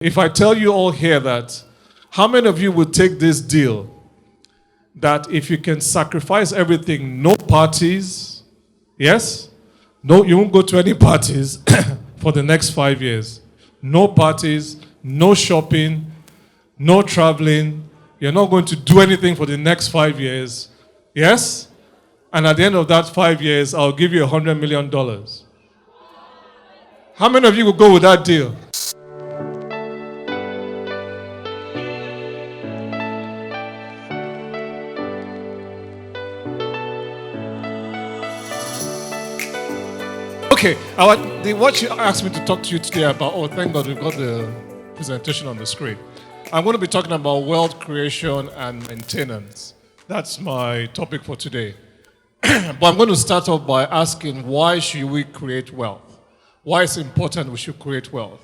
If I tell you all here that, how many of you would take this deal that if you can sacrifice everything, no parties, yes? No, you won't go to any parties for the next 5 years. No parties, no shopping, no traveling. You're not going to do anything for the next 5 years. Yes? And at the end of that 5 years, I'll give you $100 million. How many of you would go with that deal? Okay, what you asked me to talk to you today about, oh, thank God we've got the presentation on the screen. I'm going to be talking about wealth creation and maintenance. That's my topic for today. But I'm going to start off by asking, why should we create wealth? Why is it important we should create wealth?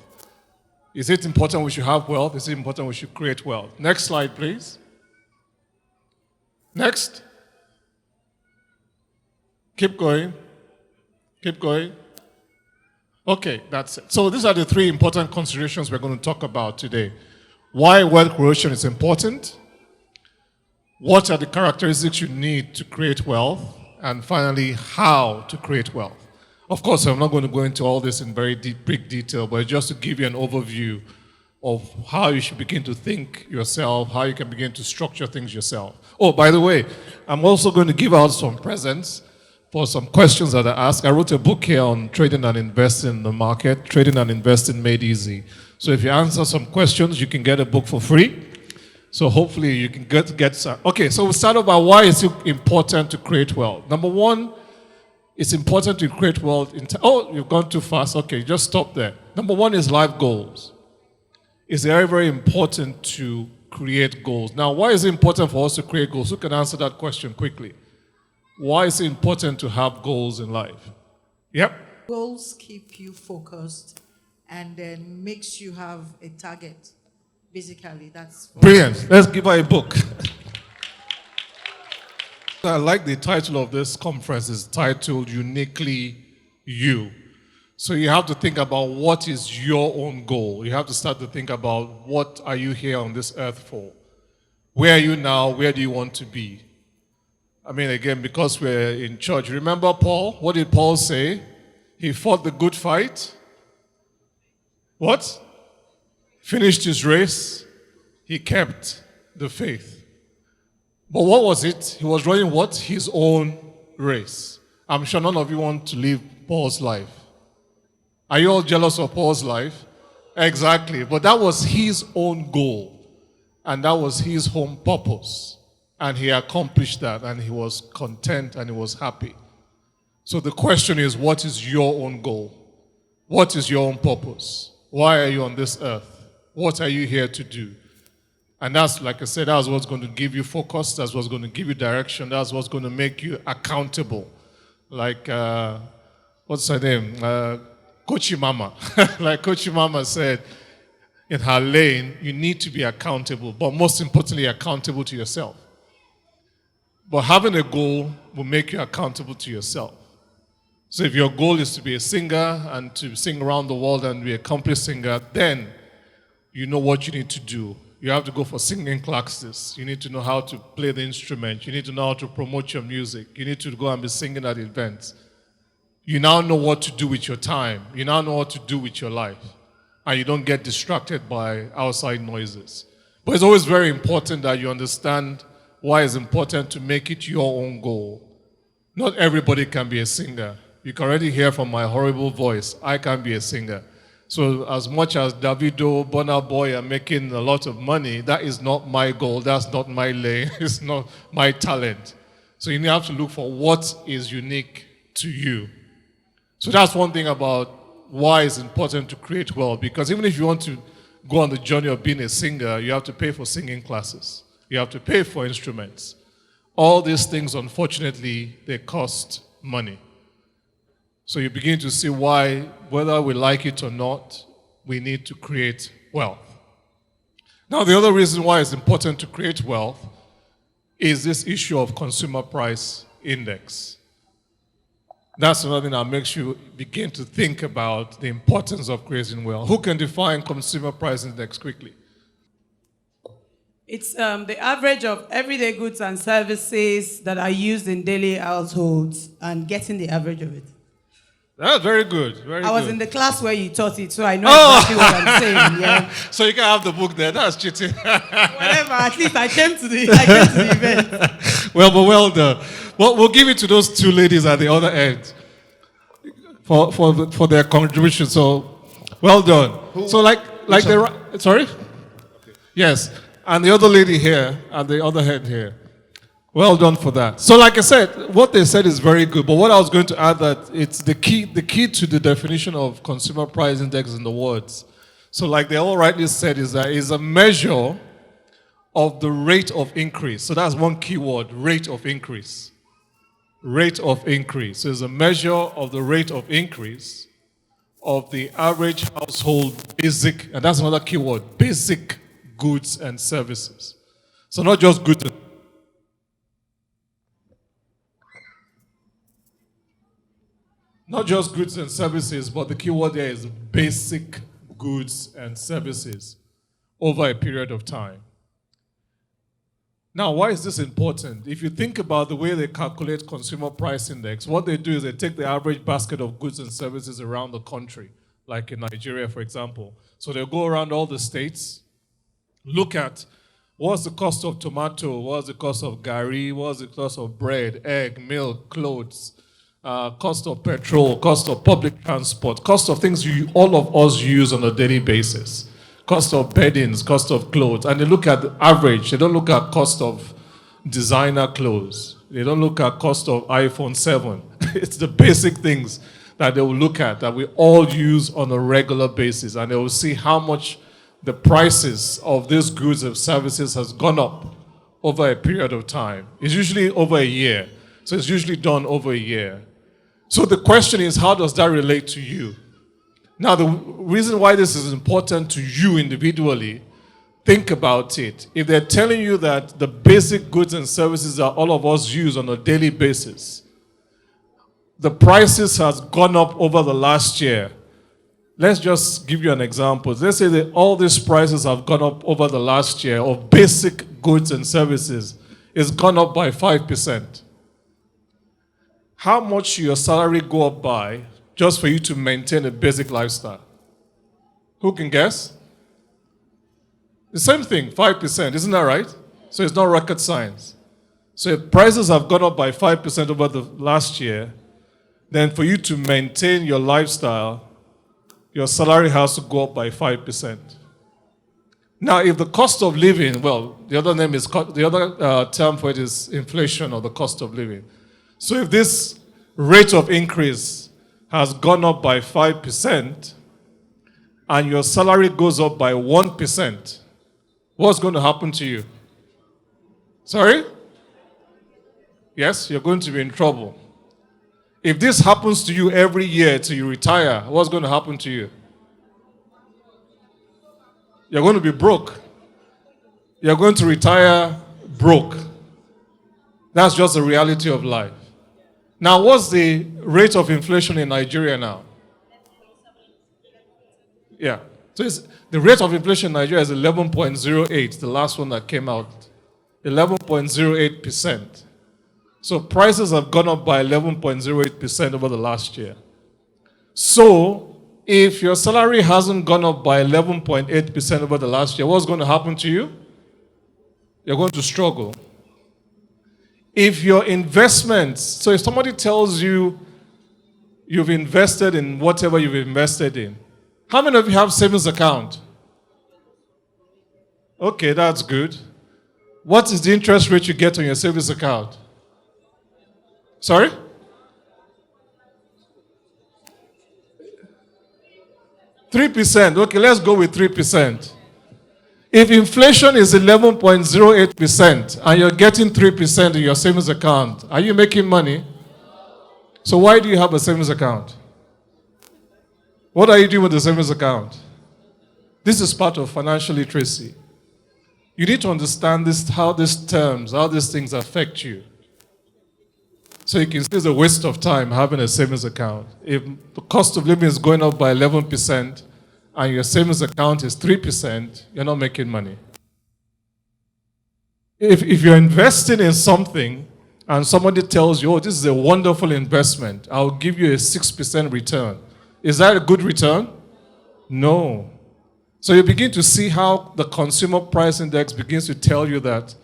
Is it important we should have wealth? Is it important we should create wealth? Next slide, please. Next. Keep going. Keep going. Okay, that's it. So these are the three important considerations we're going to talk about today. Why wealth creation is important, what are the characteristics you need to create wealth, and finally, how to create wealth. Of course, I'm not going to go into all this in very big detail, but just to give you an overview of how you should begin to think yourself, how you can begin to structure things yourself. Oh, by the way, I'm also going to give out some presents for some questions that I asked. I wrote a book here on trading and investing in the market, trading and investing made easy. So if you answer some questions, you can get a book for free. So hopefully you can get some. Okay, so we'll start off by why is it important to create wealth. Number one, it's important to create wealth. Oh, you've gone too fast. Okay, just stop there. Number one is life goals. It's very, very important to create goals. Now, why is it important for us to create goals? Who can answer that question quickly? Why is it important to have goals in life? Yep. Goals keep you focused and then makes you have a target. Basically, that's... Brilliant. Let's give her a book. I like the title of this conference. It's titled Uniquely You. So you have to think about what is your own goal. You have to start to think about what are you here on this earth for? Where are you now? Where do you want to be? I mean, again, because we're in church. Remember Paul? What did Paul say? He fought the good fight. What? Finished his race. He kept the faith. But what was it? He was running what? His own race. I'm sure none of you want to live Paul's life. Are you all jealous of Paul's life? Exactly. But that was his own goal. And that was his own purpose. And he accomplished that, and he was content, and he was happy. So the question is, what is your own goal? What is your own purpose? Why are you on this earth? What are you here to do? And that's, like I said, that's what's going to give you focus. That's what's going to give you direction. That's what's going to make you accountable. Like, what's her name? Kochi Mama. Like Kochi Mama said, in her lane, you need to be accountable, but most importantly, accountable to yourself. But having a goal will make you accountable to yourself. So if your goal is to be a singer and to sing around the world and be an accomplished singer, then you know what you need to do. You have to go for singing classes. You need to know how to play the instrument. You need to know how to promote your music. You need to go and be singing at events. You now know what to do with your time. You now know what to do with your life. And you don't get distracted by outside noises. But it's always very important that you understand why it's important to make it your own goal. Not everybody can be a singer. You can already hear from my horrible voice, I can be a singer. So as much as Davido, Burna Boy are making a lot of money, that is not my goal, that's not my lane, it's not my talent. So you have to look for what is unique to you. So that's one thing about why it's important to create wealth, because even if you want to go on the journey of being a singer, you have to pay for singing classes. You have to pay for instruments. All these things, unfortunately, they cost money. So you begin to see why, whether we like it or not, we need to create wealth. Now, the other reason why it's important to create wealth is this issue of consumer price index. That's another thing that makes you begin to think about the importance of creating wealth. Who can define consumer price index quickly? It's the average of everyday goods and services that are used in daily households and getting the average of it. That's very good. I was in the class where you taught it, so I know exactly what I'm saying. Yeah. So you can have the book there. That's cheating. Whatever. At least I came to the event. Well done. Well, we'll give it to those two ladies at the other end for their contribution. So, well done. So sorry? Yes. And the other lady here, at the other hand here. Well done for that. So like I said, what they said is very good. But what I was going to add that it's the key to the definition of consumer price index in the words. So like they all rightly said is that it's a measure of the rate of increase. So that's one key word, rate of increase. Rate of increase. So it's a measure of the rate of increase of the average household basic, and that's another key word, basic goods and services. So not just goods. Not just goods and services, but the key word there is basic goods and services over a period of time. Now, why is this important? If you think about the way they calculate consumer price index, what they do is they take the average basket of goods and services around the country, like in Nigeria, for example. So they'll go around all the states, look at what's the cost of tomato, what's the cost of gari, what's the cost of bread, egg, milk, clothes, cost of petrol, cost of public transport, cost of things all of us use on a daily basis, cost of beddings, cost of clothes. And they look at the average. They don't look at cost of designer clothes. They don't look at cost of iPhone 7. It's the basic things that they will look at that we all use on a regular basis. And they will see how much the prices of these goods and services has gone up over a period of time. It's usually over a year. So it's usually done over a year. So the question is, how does that relate to you? Now, the reason why this is important to you individually, think about it. If they're telling you that the basic goods and services that all of us use on a daily basis, the prices has gone up over the last year. Let's just give you an example. Let's say that all these prices have gone up over the last year of basic goods and services. It's gone up by 5%. How much should your salary go up by just for you to maintain a basic lifestyle? Who can guess? The same thing, 5%, isn't that right? So it's not rocket science. So if prices have gone up by 5% over the last year, then for you to maintain your lifestyle, your salary has to go up by 5%. Now, if the cost of living, well, the other term for it is inflation or the cost of living. So if this rate of increase has gone up by 5% and your salary goes up by 1%, what's going to happen to you? Sorry? Yes, you're going to be in trouble. If this happens to you every year till you retire, what's going to happen to you? You're going to be broke. You're going to retire broke. That's just the reality of life. Now, what's the rate of inflation in Nigeria now? Yeah. So the rate of inflation in Nigeria is 11.08, the last one that came out. 11.08%. So prices have gone up by 11.08% over the last year. So if your salary hasn't gone up by 11.8% over the last year, what's going to happen to you? You're going to struggle. If your investments, so if somebody tells you you've invested in whatever you've invested in, how many of you have savings account? Okay, that's good. What is the interest rate you get on your savings account? Sorry? %. Okay, let's go with 3%. If inflation is 11.08% and you're getting 3% in your savings account, are you making money? So why do you have a savings account? What are you doing with the savings account? This is part of financial literacy. You need to understand this, how these things affect you. So you can see it's a waste of time having a savings account. If the cost of living is going up by 11% and your savings account is 3%, you're not making money. If you're investing in something and somebody tells you, oh, this is a wonderful investment, I'll give you a 6% return. Is that a good return? No. So you begin to see how the consumer price index begins to tell you that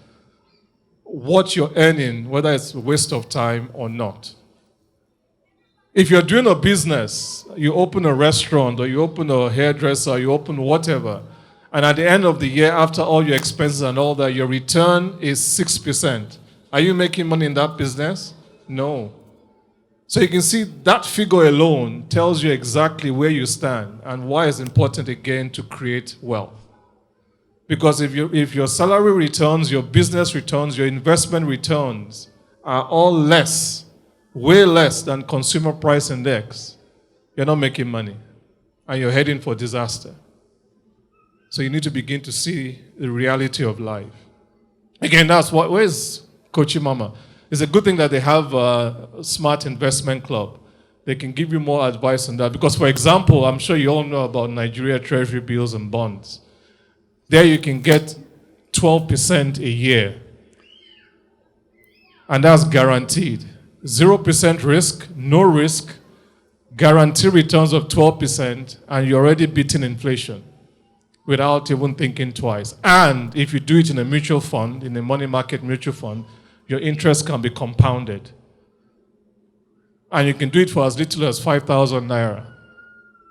what you're earning, whether it's a waste of time or not. If you're doing a business, you open a restaurant or you open a hairdresser, or you open whatever, and at the end of the year, after all your expenses and all that, your return is 6%. Are you making money in that business? No. So you can see that figure alone tells you exactly where you stand and why it's important again to create wealth. Because if your salary returns, your business returns, your investment returns are all less, way less than consumer price index, you're not making money and you're heading for disaster. So you need to begin to see the reality of life. Again, where's Kochi Mama? It's a good thing that they have a smart investment club. They can give you more advice on that. Because, for example, I'm sure you all know about Nigeria Treasury bills and bonds. There you can get 12% a year. And that's guaranteed. 0% risk, no risk, guaranteed returns of 12%, and you're already beating inflation without even thinking twice. And if you do it in a mutual fund, in a money market mutual fund, your interest can be compounded. And you can do it for as little as 5,000 naira.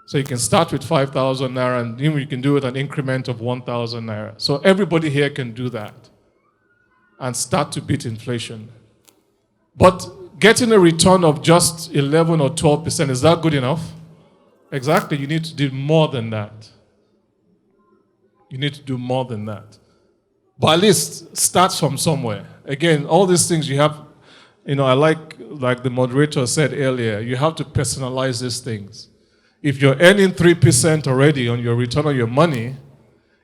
So you can start with 5,000 naira and then you can do it an increment of 1,000 naira. So everybody here can do that and start to beat inflation. But getting a return of just 11 or 12%, is that good enough? Exactly, you need to do more than that. You need to do more than that. But at least start from somewhere. Again, all these things you have, I like the moderator said earlier, you have to personalize these things. If you're earning 3% already on your return on your money,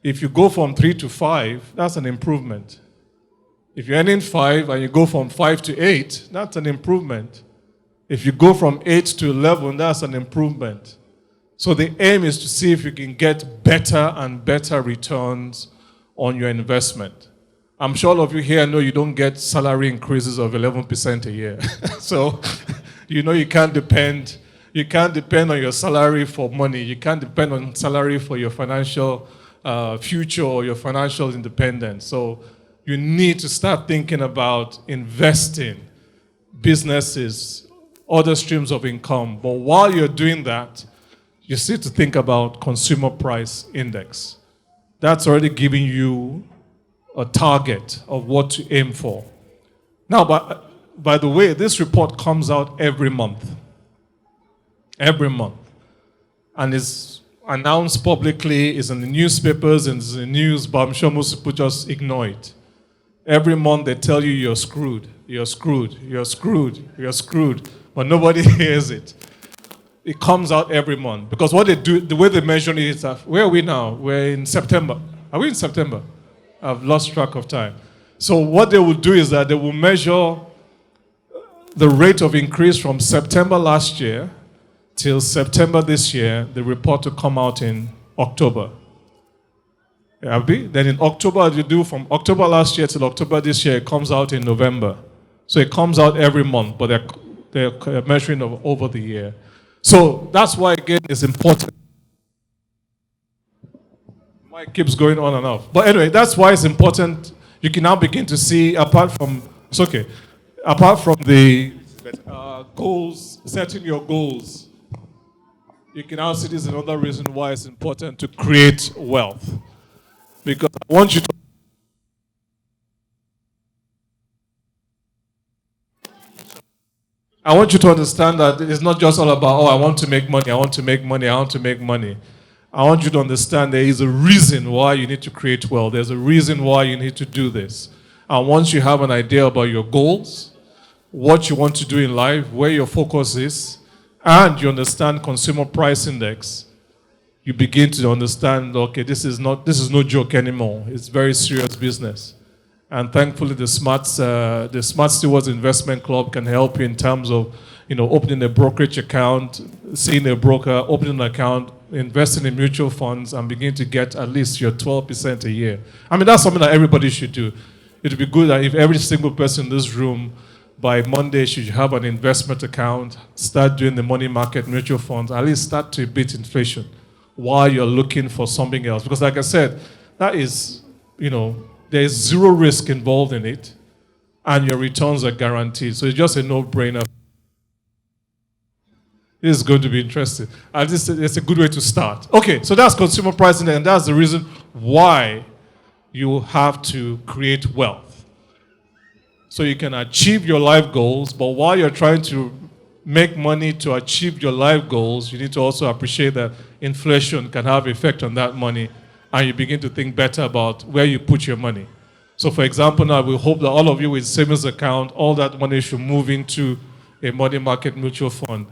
if you go from 3 to 5, that's an improvement. If you're earning 5 and you go from 5 to 8, that's an improvement. If you go from 8 to 11, that's an improvement. So the aim is to see if you can get better and better returns on your investment. I'm sure all of you here know you don't get salary increases of 11% a year. So, you can't depend on your salary for money. You can't depend on salary for your financial future or your financial independence. So you need to start thinking about investing, businesses, other streams of income. But while you're doing that, you need to think about consumer price index. That's already giving you a target of what to aim for. Now, by the way, this report comes out every month. Every month. And is announced publicly, is in the newspapers, and is in the news, but I'm sure most people just ignore it. Every month they tell you you're screwed, you're screwed, you're screwed, you're screwed, but nobody hears it. It comes out every month. Because what they do, the way they measure it is, where are we now? We're in September. Are we in September? I've lost track of time. So what they will do is that they will measure the rate of increase from September last year till September this year. The report will come out in October. Then in October, you do from October last year till October this year, it comes out in November. So it comes out every month, but they're measuring over the year. So that's why, again, it's important. Mike keeps going on and off. But anyway, that's why it's important. You can now begin to see, apart from the goals, setting your goals, you can now see this is another reason why it's important to create wealth. Because I want you to understand that it's not just all about, I want to make money, I want to make money, I want to make money. I want you to understand there is a reason why you need to create wealth. There's a reason why you need to do this. And once you have an idea about your goals, what you want to do in life, where your focus is, and you understand consumer price index, you begin to understand, okay, this is no joke anymore. It's very serious business. And thankfully, the Smart Stewards Investment Club can help you in terms of, opening a brokerage account, seeing a broker, opening an account, investing in mutual funds, and begin to get at least your 12% a year. I mean, that's something that everybody should do. It would be good that if every single person in this room by Monday should have an investment account, start doing the money market mutual funds, at least start to beat inflation while you're looking for something else. Because like I said, that is, there's zero risk involved in it, and your returns are guaranteed. So it's just a no-brainer. This is going to be interesting. And it's a good way to start. Okay, so that's consumer pricing, and that's the reason why you have to create wealth. So you can achieve your life goals, but while you're trying to make money to achieve your life goals, you need to also appreciate that inflation can have effect on that money, and you begin to think better about where you put your money. So for example, now we hope that all of you with savings account, all that money should move into a money market mutual fund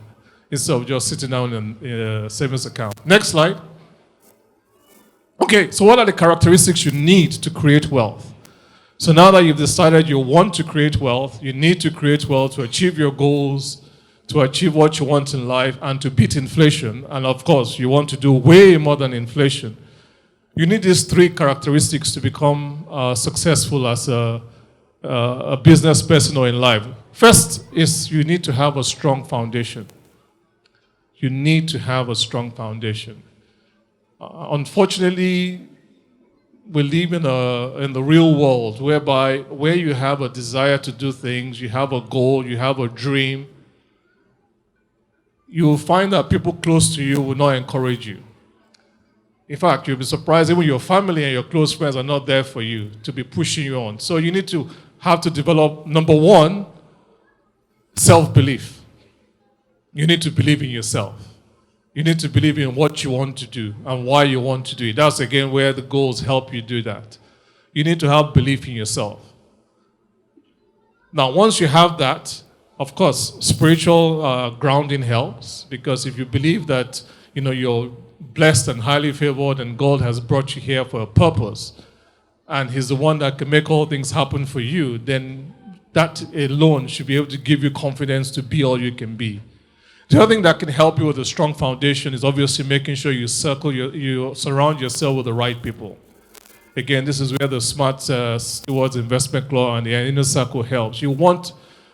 instead of just sitting down in a savings account. Next slide. Okay, so what are the characteristics you need to create wealth? So now that you've decided you want to create wealth, you need to create wealth to achieve your goals, to achieve what you want in life, and to beat inflation. And of course, you want to do way more than inflation. You need these three characteristics to become successful as a business person or in life. First is you need to have a strong foundation. You need to have a strong foundation. Unfortunately, we live in the real world where you have a desire to do things, you have a goal, you have a dream. You will find that people close to you will not encourage you. In fact, you'll be surprised even your family and your close friends are not there for you to be pushing you on. So you need to have to develop, number one, self-belief. You need to believe in yourself. You need to believe in what you want to do and why you want to do it. That's again where the goals help you do that. You need to have belief in yourself. Now, once you have that, of course, spiritual grounding helps, because if you believe that you're blessed and highly favored and God has brought you here for a purpose and He's the one that can make all things happen for you, then that alone should be able to give you confidence to be all you can be. The other thing that can help you with a strong foundation is obviously making sure you surround yourself with the right people. Again, this is where the Smart Stewards Investment Club and the Inner Circle helps. You want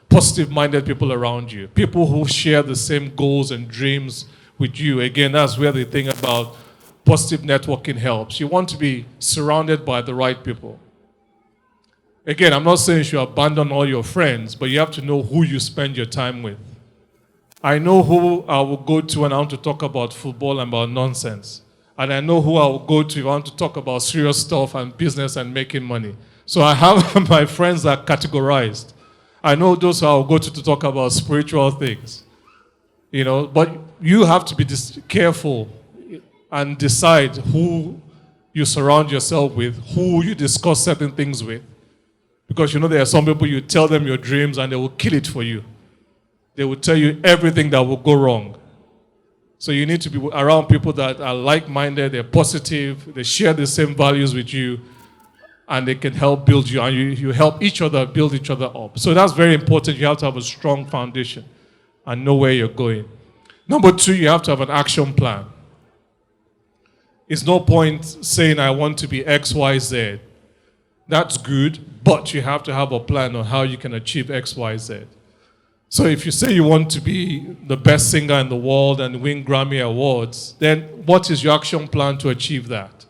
positive-minded people around you, people who share the same goals and dreams with you. Again, that's where the thing about positive networking helps. You want to be surrounded by the right people. Again, I'm not saying you should abandon all your friends, but you have to know who you spend your time with. I know who I will go to when I want to talk about football and about nonsense. And I know who I will go to if I want to talk about serious stuff and business and making money. So I have my friends that are categorized. I know those who I will go to talk about spiritual things. But you have to be careful and decide who you surround yourself with, who you discuss certain things with. Because there are some people you tell them your dreams and they will kill it for you. They will tell you everything that will go wrong. So you need to be around people that are like-minded, they're positive, they share the same values with you, and they can help build you, and you help each other build each other up. So that's very important. You have to have a strong foundation and know where you're going. Number two, you have to have an action plan. It's no point saying, I want to be X, Y, Z. That's good, but you have to have a plan on how you can achieve X, Y, Z. So if you say you want to be the best singer in the world and win Grammy Awards, then what is your action plan to achieve that?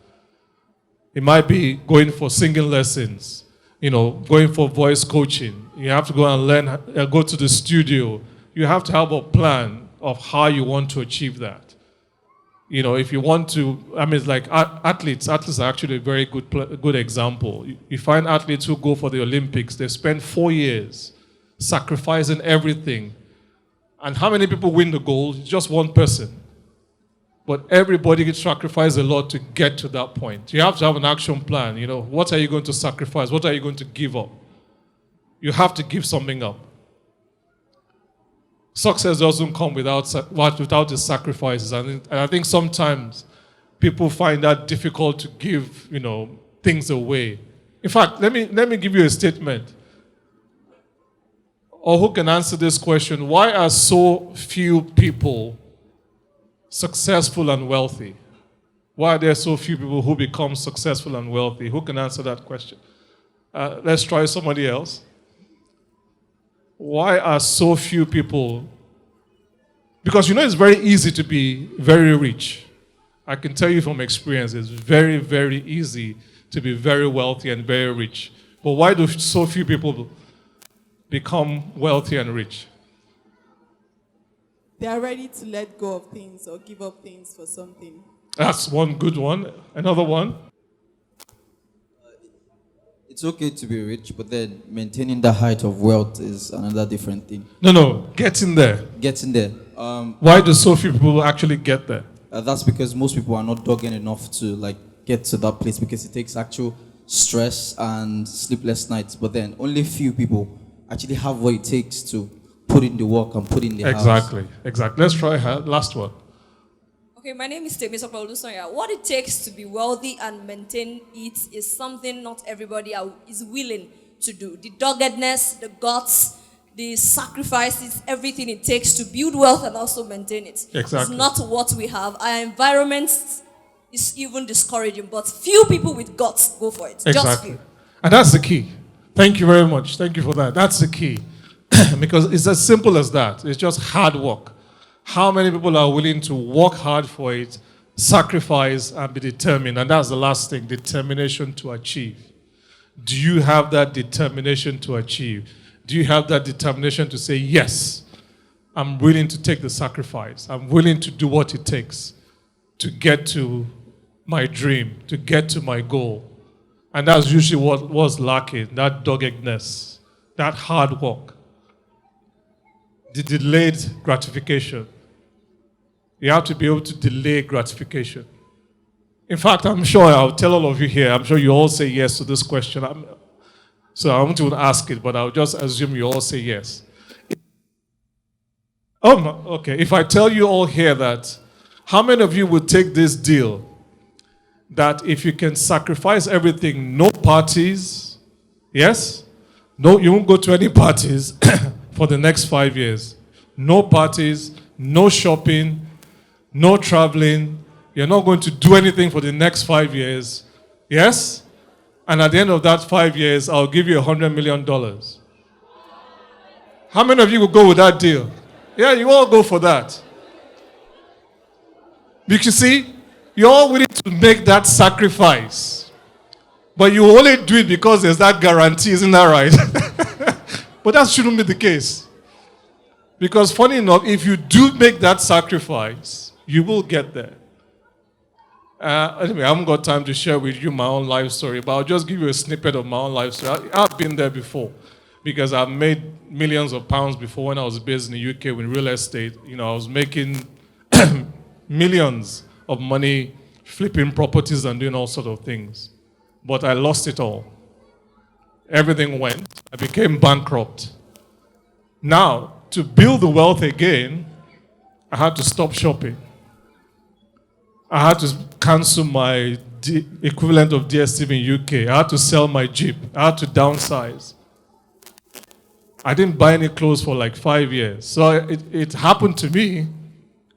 It might be going for singing lessons, going for voice coaching. You have to go and learn, go to the studio. You have to have a plan of how you want to achieve that. If you want to, it's like athletes. Athletes are actually a very good example. You find athletes who go for the Olympics, they spend 4 years sacrificing everything. And how many people win the gold? It's just one person. But everybody sacrifices a lot to get to that point. You have to have an action plan. What are you going to sacrifice? What are you going to give up? You have to give something up. Success doesn't come without the sacrifices. And I think sometimes people find that difficult to give, things away. In fact, let me give you a statement. Or who can answer this question? Why are so few people successful and wealthy? Why are there so few people who become successful and wealthy? Who can answer that question? Let's try somebody else. Why are so few people? Because it's very easy to be very rich. I can tell you from experience, it's very, very easy to be very wealthy and very rich. But why do so few people become wealthy and rich? They are ready to let go of things or give up things for something. That's one good one. Another one. It's okay to be rich, but then maintaining the height of wealth is another different thing. No, getting there. Getting there. Why do so few people actually get there? That's because most people are not dogging enough to get to that place because it takes actual stress and sleepless nights. But then only few people actually have what it takes to put in the work and put in the hours. Exactly. Let's try last one. Okay, my name is Mr. Olusonya. What it takes to be wealthy and maintain it is something not everybody is willing to do. The doggedness, the guts, the sacrifices, everything it takes to build wealth and also maintain it. Exactly. It's not what we have. Our environment is even discouraging, but few people with guts go for it. Exactly. Just few. And that's the key. Thank you very much. Thank you for that. That's the key. Because it's as simple as that. It's just hard work. How many people are willing to work hard for it, sacrifice, and be determined? And that's the last thing, determination to achieve. Do you have that determination to achieve? Do you have that determination to say, yes, I'm willing to take the sacrifice. I'm willing to do what it takes to get to my dream, to get to my goal. And that's usually what was lacking, that doggedness, that hard work. The delayed gratification. You have to be able to delay gratification. In fact, I'm sure I'll tell all of you here, I'm sure you all say yes to this question. So I won't even ask it, but I'll just assume you all say yes. Oh, no, okay. If I tell you all here that, how many of you would take this deal that if you can sacrifice everything, no parties, yes? No, you won't go to any parties for the next 5 years. No parties, no shopping, no traveling. You're not going to do anything for the next 5 years. Yes? And at the end of that 5 years, I'll give you $100 million. How many of you will go with that deal? Yeah, you all go for that. Because you see, you're all willing to make that sacrifice. But you only do it because there's that guarantee, isn't that right? But that shouldn't be the case. Because funny enough, if you do make that sacrifice, you will get there. Anyway, I haven't got time to share with you my own life story, but I'll just give you a snippet of my own life story. I've been there before because I've made millions of pounds before when I was based in the UK with real estate. I was making millions of money flipping properties and doing all sorts of things. But I lost it all. Everything went. I became bankrupt. Now, to build the wealth again, I had to stop shopping. I had to cancel my equivalent of DSTV in UK. I had to sell my Jeep. I had to downsize. I didn't buy any clothes for like 5 years. So it happened to me,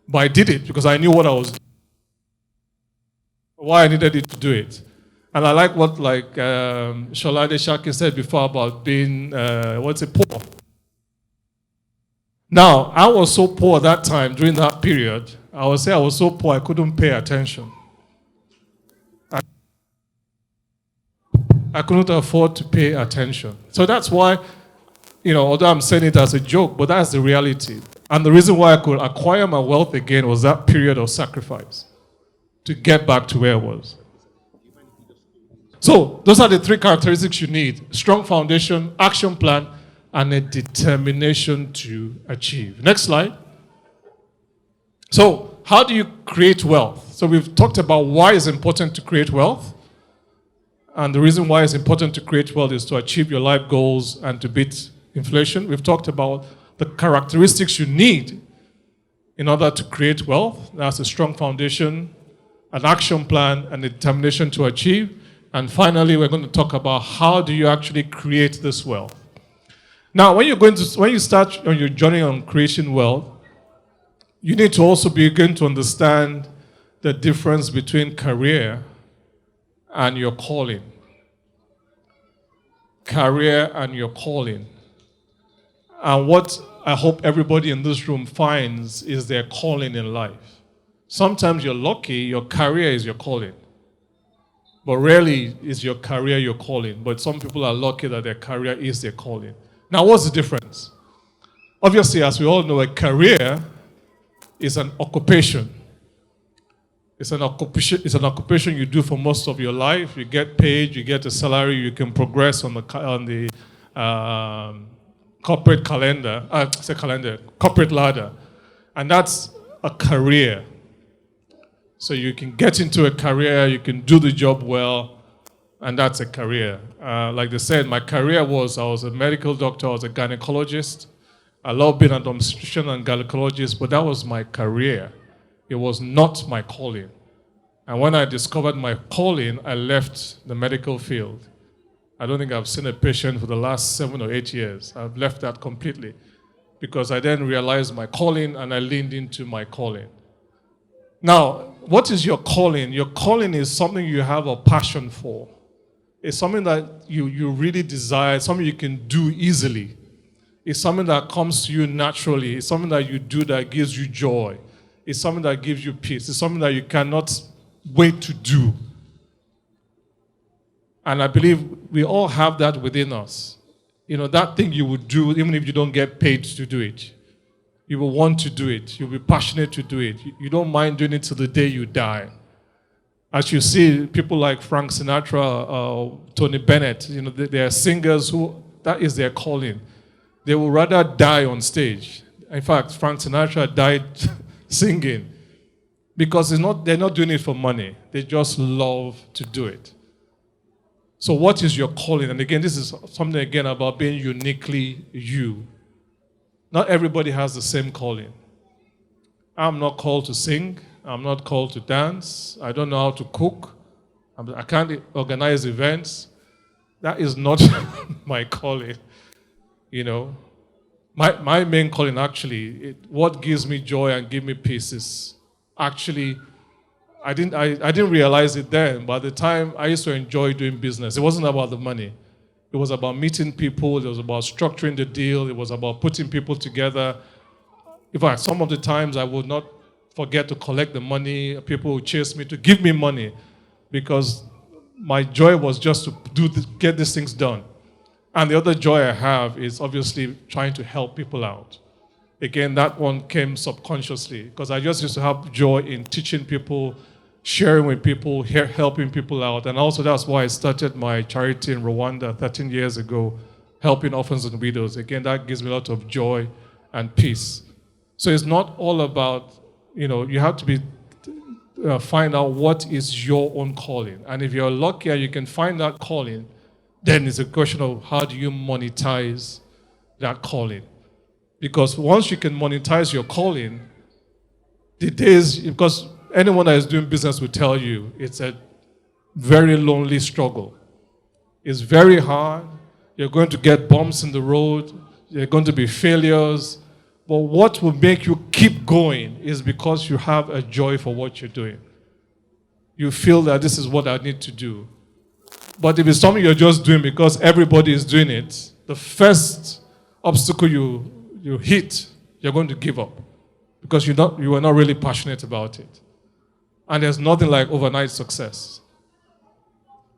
but I did it because I knew what I was doing. Why I needed it to do it. And I like what Sholade Shaki said before about being, poor. Now, I was so poor that time, during that period, I would say I was so poor I couldn't pay attention. I couldn't afford to pay attention. So that's why, although I'm saying it as a joke, but that's the reality. And the reason why I could acquire my wealth again was that period of sacrifice to get back to where I was. So those are the three characteristics you need: strong foundation, action plan, and a determination to achieve. Next slide. So how do you create wealth? So we've talked about why it's important to create wealth. And the reason why it's important to create wealth is to achieve your life goals and to beat inflation. We've talked about the characteristics you need in order to create wealth. That's a strong foundation, an action plan, and a determination to achieve. And finally, we're going to talk about how do you actually create this wealth. Now, when you start on your journey on creation wealth, you need to also begin to understand the difference between career and your calling. Career and your calling. And what I hope everybody in this room finds is their calling in life. Sometimes you're lucky, your career is your calling. But rarely is your career your calling. But some people are lucky that their career is their calling. Now, what's the difference? Obviously, as we all know, a career is an occupation. It's an occupation you do for most of your life. You get paid, you get a salary, you can progress on the corporate corporate ladder. And that's a career. So you can get into a career, you can do the job well, and that's a career. Like they said, my career I was a medical doctor, I was a gynecologist. I love being an obstetrician and gynecologist, but that was my career. It was not my calling. And when I discovered my calling, I left the medical field. I don't think I've seen a patient for the last 7 or 8 years. I've left that completely because I then realized my calling and I leaned into my calling. Now, what is your calling? Your calling is something you have a passion for. It's something that you really desire, something you can do easily. It's something that comes to you naturally. It's something that you do that gives you joy. It's something that gives you peace. It's something that you cannot wait to do. And I believe we all have that within us. You know, that thing you would do even if you don't get paid to do it. You will want to do it. You'll be passionate to do it. You don't mind doing it till the day you die. As you see, people like Frank Sinatra, Tony Bennett, you know, they are singers who, that is their calling. They will rather die on stage. In fact, Frank Sinatra died singing because they're not doing it for money. They just love to do it. So what is your calling? And again, this is something again about being uniquely you. Not everybody has the same calling. I'm not called to sing. I'm not called to dance. I don't know how to cook. I can't organize events. That is not my calling. You know, my main calling actually, what gives me joy and give me peace is actually, I didn't realize it then, but at the time I used to enjoy doing business. It wasn't about the money. It was about meeting people. It was about structuring the deal. It was about putting people together. In fact, some of the times I would not forget to collect the money. People would chase me to give me money because my joy was just to get these things done. And the other joy I have is obviously trying to help people out. Again, that one came subconsciously because I just used to have joy in teaching people, sharing with people, helping people out. And also that's why I started my charity in Rwanda 13 years ago, helping orphans and widows. Again, that gives me a lot of joy and peace. So it's not all about, you know, you have to find out what is your own calling. And if you're lucky and you can find that calling, then it's a question of how do you monetize that calling. Because once you can monetize your calling, because anyone that is doing business will tell you it's a very lonely struggle. It's very hard. You're going to get bumps in the road. There are going to be failures. But what will make you keep going is because you have a joy for what you're doing. You feel that this is what I need to do. But if it's something you're just doing because everybody is doing it, the first obstacle you hit, you're going to give up because you are not really passionate about it. And there's nothing like overnight success.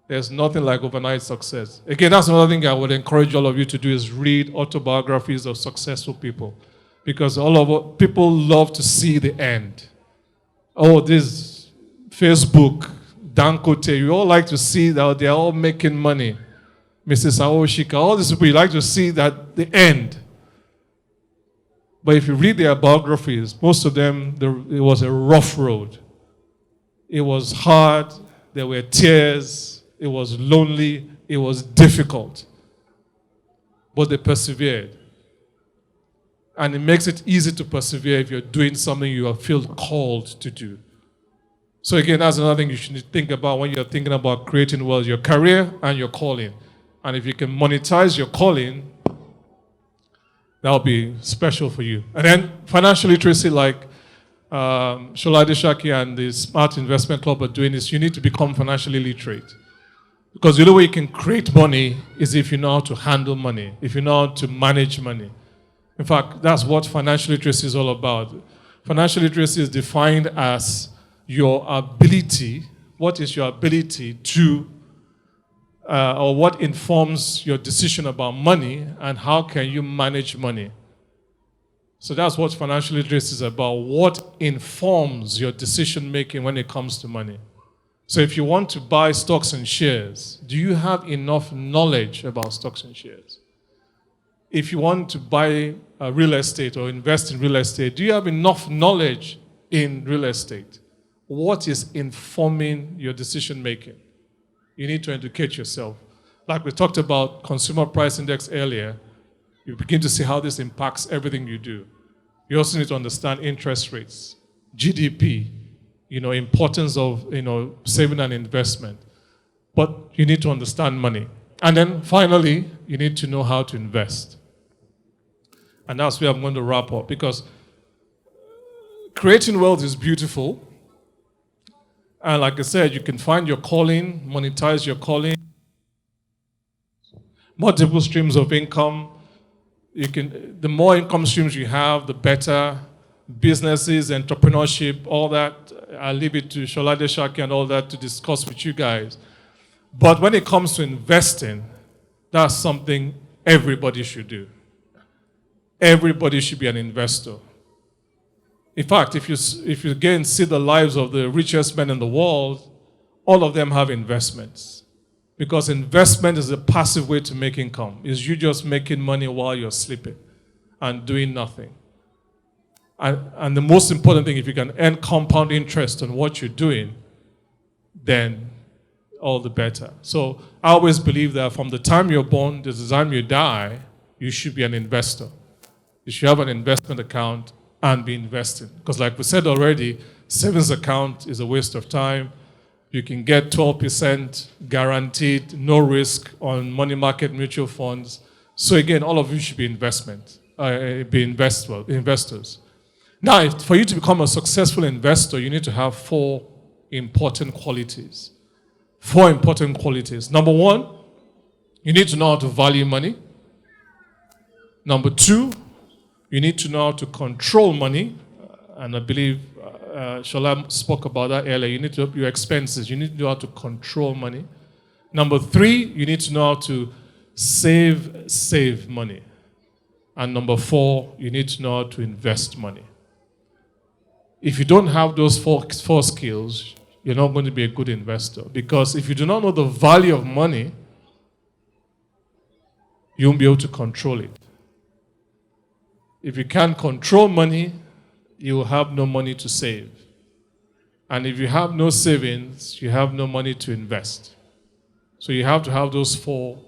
There's nothing like overnight success. Again, that's another thing I would encourage all of you to do is read autobiographies of successful people because people love to see the end. Oh, this Facebook, Dankote, you all like to see that they're all making money. Mrs. Aoshika, all these people, you like to see that the end. But if you read their biographies, most of them, it was a rough road. It was hard. There were tears. It was lonely. It was difficult. But they persevered. And it makes it easy to persevere if you're doing something you feel called to do. So again, that's another thing you should think about when you're thinking about creating wealth, your career and your calling. And if you can monetize your calling, that'll be special for you. And then financial literacy, like Shola Adeshaki and the Smart Investment Club are doing, is you need to become financially literate. Because the only way you can create money is if you know how to handle money, if you know how to manage money. In fact, that's what financial literacy is all about. Financial literacy is defined as your ability, what is your ability to, or what informs your decision about money, and how can you manage money. So that's what financial literacy is about. What informs your decision making when it comes to money? So if you want to buy stocks and shares, do you have enough knowledge about stocks and shares? If you want to buy real estate or invest in real estate, do you have enough knowledge in real estate? What is informing your decision making? You need to educate yourself. Like we talked about consumer price index earlier, you begin to see how this impacts everything you do. You also need to understand interest rates, GDP, importance of, saving and investment. But you need to understand money. And then finally, you need to know how to invest. And that's where I'm going to wrap up, because creating wealth is beautiful. And like I said, you can find your calling, monetize your calling, multiple streams of income. The more income streams you have, the better. Businesses, entrepreneurship, all that, I'll leave it to Shola Adeshaki and all that to discuss with you guys. But when it comes to investing, that's something everybody should do. Everybody should be an investor. In fact, if you again see the lives of the richest men in the world, all of them have investments. Because investment is a passive way to make income. It's you just making money while you're sleeping and doing nothing. And the most important thing, if you can earn compound interest on what you're doing, then all the better. So I always believe that from the time you're born to the time you die, you should be an investor. You should have an investment account and be investing. Because like we said already, savings account is a waste of time. You can get 12% guaranteed, no risk on money market mutual funds. So again, all of you should be investors. Now, for you to become a successful investor, you need to have 4 important qualities. 4 important qualities. Number 1, you need to know how to value money. Number 2, you need to know how to control money. And I believe Shola spoke about that earlier. You need to up your expenses. You need to know how to control money. Number 3, you need to know how to save money. And number 4, you need to know how to invest money. If you don't have those 4 skills, you're not going to be a good investor. Because if you do not know the value of money, you won't be able to control it. If you can't control money, you will have no money to save. And if you have no savings, you have no money to invest. So you have to have those 4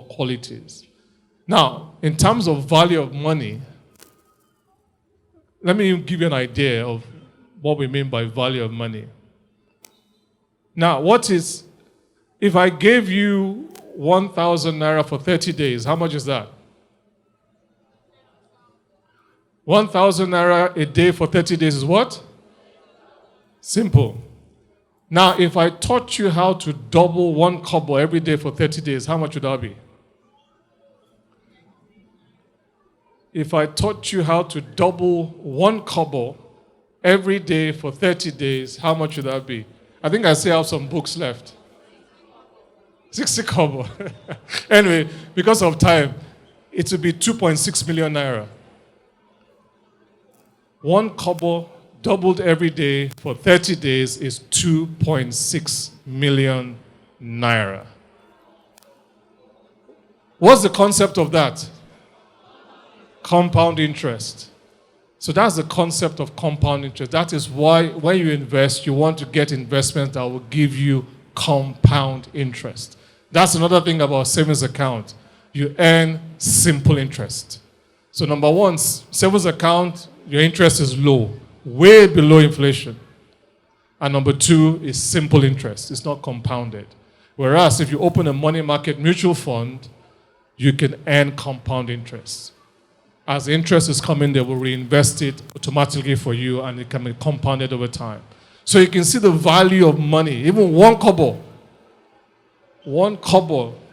qualities. Now, in terms of value of money, let me give you an idea of what we mean by value of money. Now, if I gave you 1,000 naira for 30 days, how much is that? 1,000 naira a day for 30 days is what? Simple. Now, if I taught you how to double 1 kobo every day for 30 days, how much would that be? If I taught you how to double 1 kobo every day for 30 days, how much would that be? I think I still have some books left. 60 kobo. Anyway, because of time, it would be 2.6 million naira. 1 kobo doubled every day for 30 days is 2.6 million naira. What's the concept of that? Compound interest. So that's the concept of compound interest. That is why when you invest, you want to get investments that will give you compound interest. That's another thing about savings account. You earn simple interest. So number 1, savings account, your interest is low, way below inflation. And number two is simple interest. It's not compounded. Whereas if you open a money market mutual fund, you can earn compound interest. As the interest is coming, they will reinvest it automatically for you, and it can be compounded over time. So you can see the value of money. Even one kobo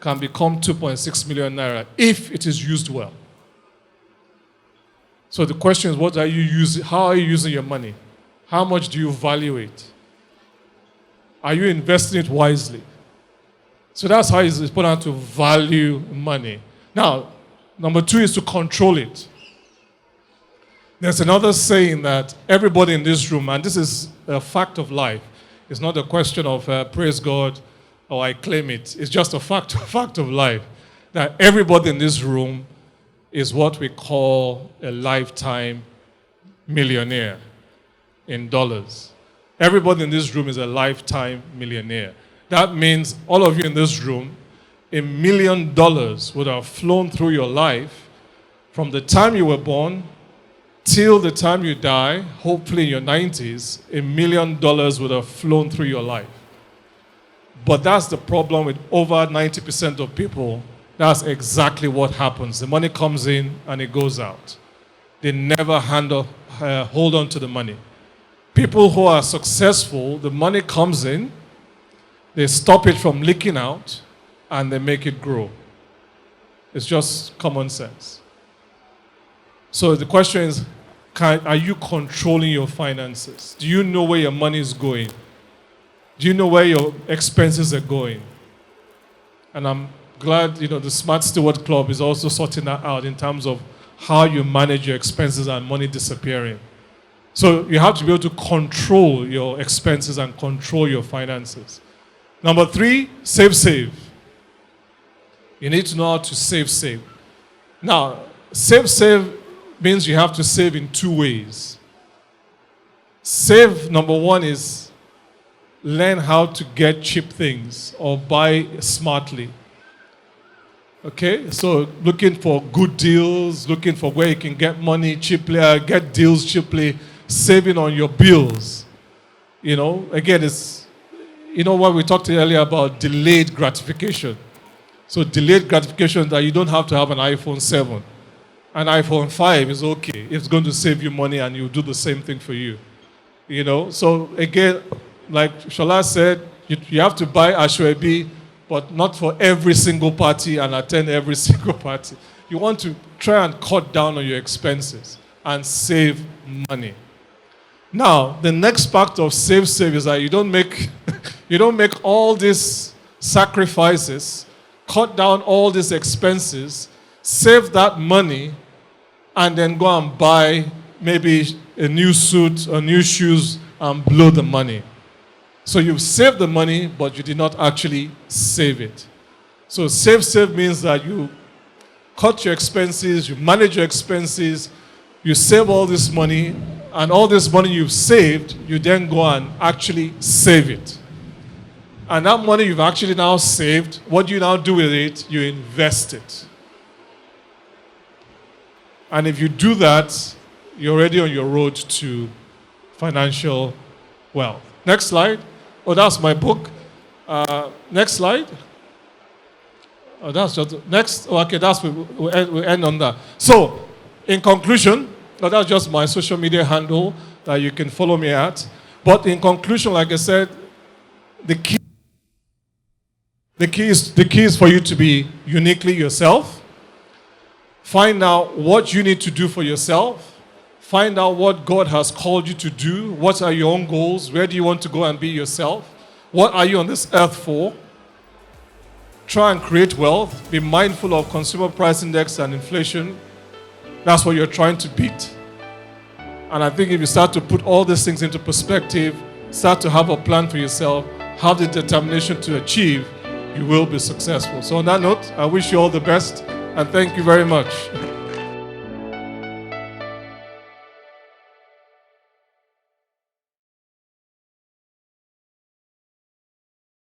can become 2.6 million naira if it is used well. So the question is, what are you using? How are you using your money? How much do you value it? Are you investing it wisely? So that's how it's important to value money. Now, number two is to control it. There's another saying that everybody in this room, and this is a fact of life, it's not a question of praise God or I claim it. It's just a fact of life, that everybody in this room is what we call a lifetime millionaire in dollars. Everybody in this room is a lifetime millionaire. That means all of you in this room, $1 million would have flown through your life from the time you were born till the time you die, hopefully in your 90s. $1 million would have flown through your life. But that's the problem with over 90% of people. That's exactly what happens. The money comes in and it goes out. They never hold on to the money. People who are successful, the money comes in, they stop it from leaking out, and they make it grow. It's just common sense. So the question is, are you controlling your finances? Do you know where your money is going? Do you know where your expenses are going? And I'm glad, the Smart Steward Club is also sorting that out in terms of how you manage your expenses and money disappearing. So you have to be able to control your expenses and control your finances. Number three, save. You need to know how to save. Now, save means you have to save in two ways. Save, number one, is learn how to get cheap things or buy smartly. Okay, so looking for good deals, looking for where you can get money cheaply, get deals cheaply, saving on your bills. Again, it's, what we talked earlier about delayed gratification. So delayed gratification that you don't have to have an iPhone 7. An iPhone 5 is okay. It's going to save you money and you'll do the same thing for you. So again, like Shola said, you have to buy Ashwebi, but not for every single party and attend every single party. You want to try and cut down on your expenses and save money. Now, the next part of save is that you don't make all these sacrifices, cut down all these expenses, save that money, and then go and buy maybe a new suit or new shoes and blow the money. So you've saved the money, but you did not actually save it. So save means that you cut your expenses, you manage your expenses, you save all this money, and all this money you've saved, you then go and actually save it. And that money you've actually now saved, what do you now do with it? You invest it. And if you do that, you're already on your road to financial wealth. Next slide. Oh, that's my book. Next slide. Oh, that's just next. Oh, okay, we'll end on that. So, in conclusion, that's just my social media handle that you can follow me at. But in conclusion, like I said, the key is for you to be uniquely yourself. Find out what you need to do for yourself. Find out what God has called you to do. What are your own goals? Where do you want to go and be yourself? What are you on this earth for? Try and create wealth. Be mindful of consumer price index and inflation. That's what you're trying to beat. And I think if you start to put all these things into perspective, start to have a plan for yourself, have the determination to achieve, you will be successful. So on that note, I wish you all the best and thank you very much.